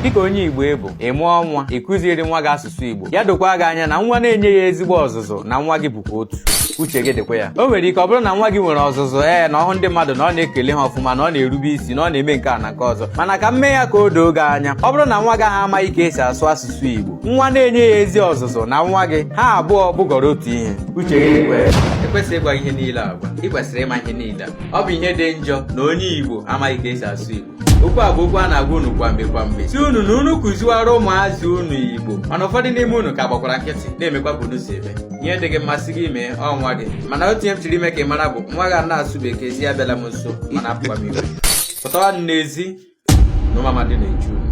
dịka onye Igbo ịbụ ị mụọ nwa ịkụziri nwa gị asụsụ Igbo ya dokwa gị anya na nwa na-enye ya ezigbo ọzụzụ na nwa gị bụkwa otu uche gị dịkwa ya. O nwere ike ọ bụrụ na nwa gị nwere ọzụzụ na ọhụ ndị mmadụ na ọ na-ekele ha ọfụma na ọ na-erube isi na ọ na-eme nke a na nke ọzọ, mana ka mme ya ka o doo gị anya ọ bụrụ na nwa gị ha amaghị ka esi asụ asụsụ Igbo, nwa na-enye ya ezi ọzụzụ na nwa gị ha abụọ bụgọrọ otu ihe uche gị dịkwa ya. Ekwesịrị ịgwa ihe niile agwa, ị kwesịrị ịma ihe niile. Ọ bụ ihe dị njọ na onye Igbo amaghị ka esi asụ Igbo. Okwu a bụ okwu a na-agwa unu kwamgbe si unu na unu kụziwara ụmụazị unu Igbo, mana ụfọdụ n'ime unu ka gbakwara nkịtị na-emekwa ka unu si eme. Ihe dị gị mmasị gị mee ọnwa gị, mana otu ihe m chiri ime ka ị mara bụ nwa gị na-asụ bekee si ya bịala m nso mana apụkwa m Igbo pụtawa n'ezi na ụmụamadị na-eju unu.